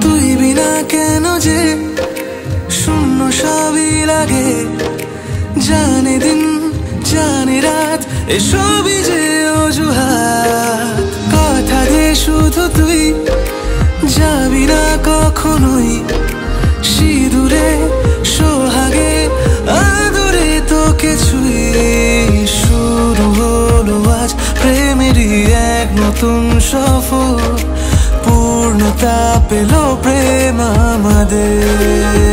তুই বিনা কেন যে শূন্য সবই লাগে, জানে দিন জানে রাত এসবই যে অজুহাত। কথা দে শুধু তুই যাবি না কখনোই, সিঁদুরে সোহাগে আদরে তোকে ছুঁয়ে। শুরু হলো আজ প্রেমেরই এক নতুন সফর, পূর্ণতা পেল প্রেম আমাদের।